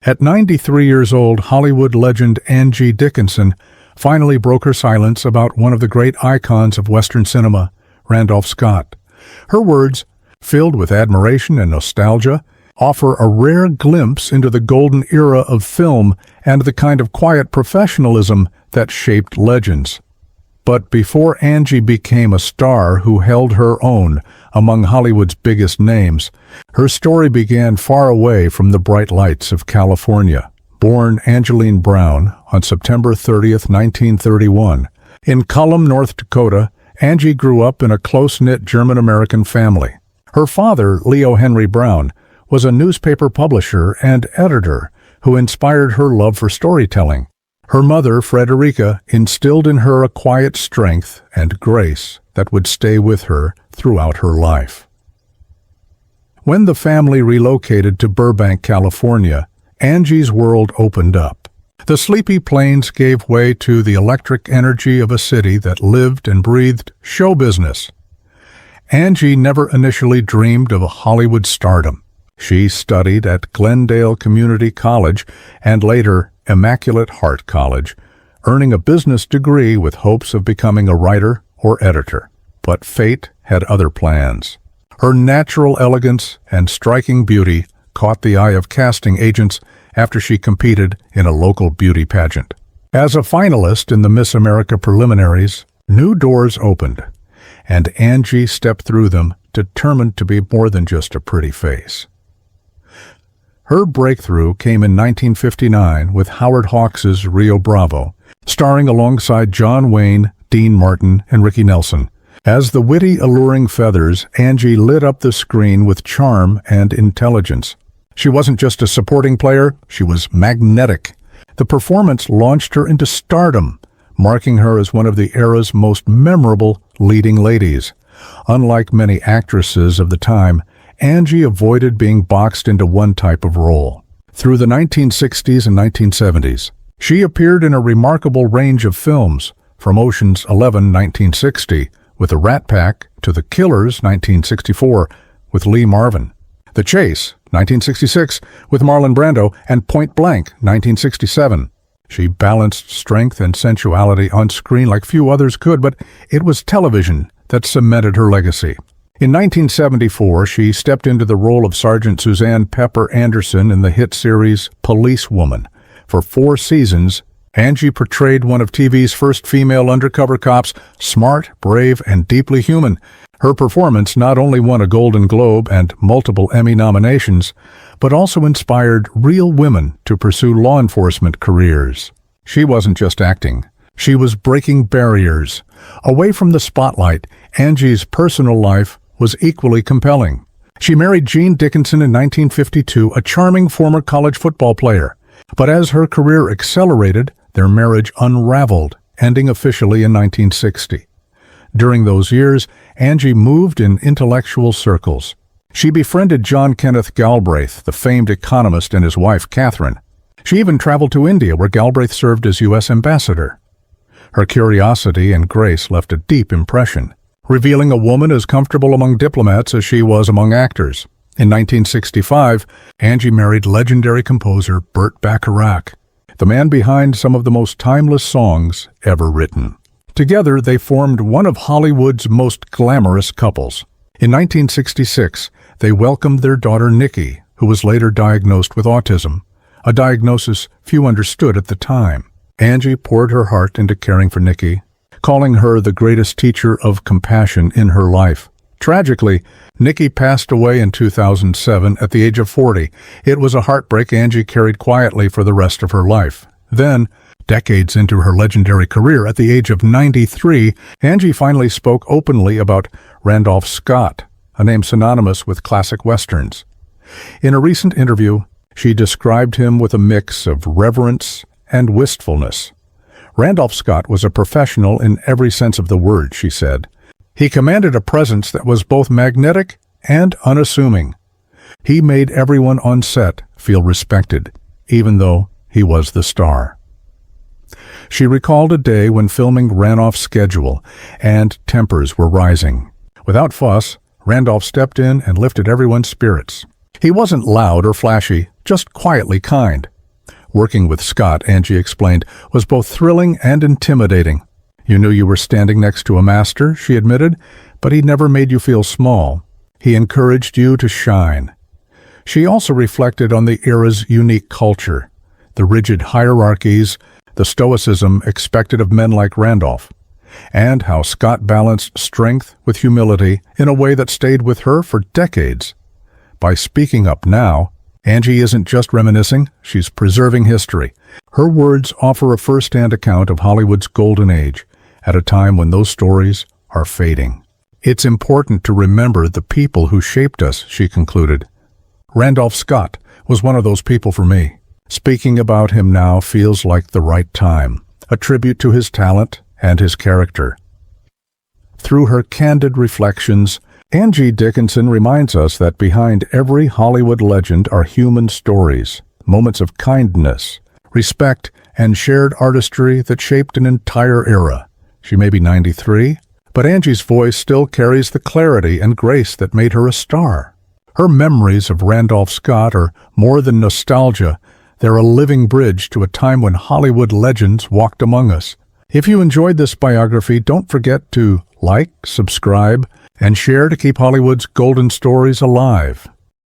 At 93 years old, Hollywood legend Angie Dickinson finally broke her silence about one of the great icons of Western cinema, Randolph Scott. Her words, filled with admiration and nostalgia, offer a rare glimpse into the golden era of film and the kind of quiet professionalism that shaped legends. But before Angie became a star who held her own among Hollywood's biggest names, her story began far away from the bright lights of California. Born Angeline Brown on September 30th, 1931, in Cullum, North Dakota, Angie grew up in a close-knit German-American family. Her father, Leo Henry Brown, was a newspaper publisher and editor who inspired her love for storytelling. Her mother, Frederica, instilled in her a quiet strength and grace that would stay with her throughout her life. When the family relocated to Burbank, California, Angie's world opened up. The sleepy plains gave way to the electric energy of a city that lived and breathed show business. Angie never initially dreamed of a Hollywood stardom. She studied at Glendale Community College and later Immaculate Heart College, earning a business degree with hopes of becoming a writer or editor. But fate had other plans. Her natural elegance and striking beauty caught the eye of casting agents after she competed in a local beauty pageant. As a finalist in the Miss America preliminaries, new doors opened, and Angie stepped through them determined to be more than just a pretty face. Her breakthrough came in 1959 with Howard Hawks' Rio Bravo, starring alongside John Wayne, Dean Martin, and Ricky Nelson. As the witty, alluring feathers, Angie lit up the screen with charm and intelligence. She wasn't just a supporting player, she was magnetic. The performance launched her into stardom, marking her as one of the era's most memorable leading ladies. Unlike many actresses of the time, Angie avoided being boxed into one type of role. Through the 1960s and 1970s, she appeared in a remarkable range of films, from Ocean's 11, 1960, with the Rat Pack, to The Killers, 1964, with Lee Marvin, The Chase, 1966, with Marlon Brando, and Point Blank, 1967. She balanced strength and sensuality on screen like few others could, but it was television that cemented her legacy. In 1974, she stepped into the role of Sergeant Suzanne Pepper Anderson in the hit series Policewoman. For 4 seasons, Angie portrayed one of TV's first female undercover cops, smart, brave, and deeply human. Her performance not only won a Golden Globe and multiple Emmy nominations, but also inspired real women to pursue law enforcement careers. She wasn't just acting. She was breaking barriers. Away from the spotlight, Angie's personal life was equally compelling. She married Gene Dickinson in 1952, a charming former college football player. But as her career accelerated, their marriage unraveled, ending officially in 1960. During those years, Angie moved in intellectual circles. She befriended John Kenneth Galbraith, the famed economist, and his wife, Catherine. She even traveled to India, where Galbraith served as U.S. ambassador. Her curiosity and grace left a deep impression, revealing a woman as comfortable among diplomats as she was among actors. In 1965, Angie married legendary composer Burt Bacharach, the man behind some of the most timeless songs ever written. Together, they formed one of Hollywood's most glamorous couples. In 1966, they welcomed their daughter Nikki, who was later diagnosed with autism, a diagnosis few understood at the time. Angie poured her heart into caring for Nikki, calling her the greatest teacher of compassion in her life. Tragically, Nikki passed away in 2007 at the age of 40. It was a heartbreak Angie carried quietly for the rest of her life. Then, decades into her legendary career, at the age of 93, Angie finally spoke openly about Randolph Scott, a name synonymous with classic westerns. In a recent interview, she described him with a mix of reverence and wistfulness. Randolph Scott was a professional in every sense of the word, she said. He commanded a presence that was both magnetic and unassuming. He made everyone on set feel respected, even though he was the star. She recalled a day when filming ran off schedule and tempers were rising. Without fuss, Randolph stepped in and lifted everyone's spirits. He wasn't loud or flashy, just quietly kind. Working with Scott, Angie explained, was both thrilling and intimidating. You knew you were standing next to a master, she admitted, but he never made you feel small. He encouraged you to shine. She also reflected on the era's unique culture, the rigid hierarchies, the stoicism expected of men like Randolph, and how Scott balanced strength with humility in a way that stayed with her for decades. By speaking up now, Angie isn't just reminiscing, she's preserving history. Her words offer a first-hand account of Hollywood's golden age, at a time when those stories are fading. It's important to remember the people who shaped us, she concluded. Randolph Scott was one of those people for me. Speaking about him now feels like the right time, a tribute to his talent and his character. Through her candid reflections, Angie Dickinson reminds us that behind every Hollywood legend are human stories, moments of kindness, respect, and shared artistry that shaped an entire era. She may be 93, but Angie's voice still carries the clarity and grace that made her a star. Her memories of Randolph Scott are more than nostalgia. They're a living bridge to a time when Hollywood legends walked among us. If you enjoyed this biography, don't forget to like, subscribe, and share to keep Hollywood's golden stories alive.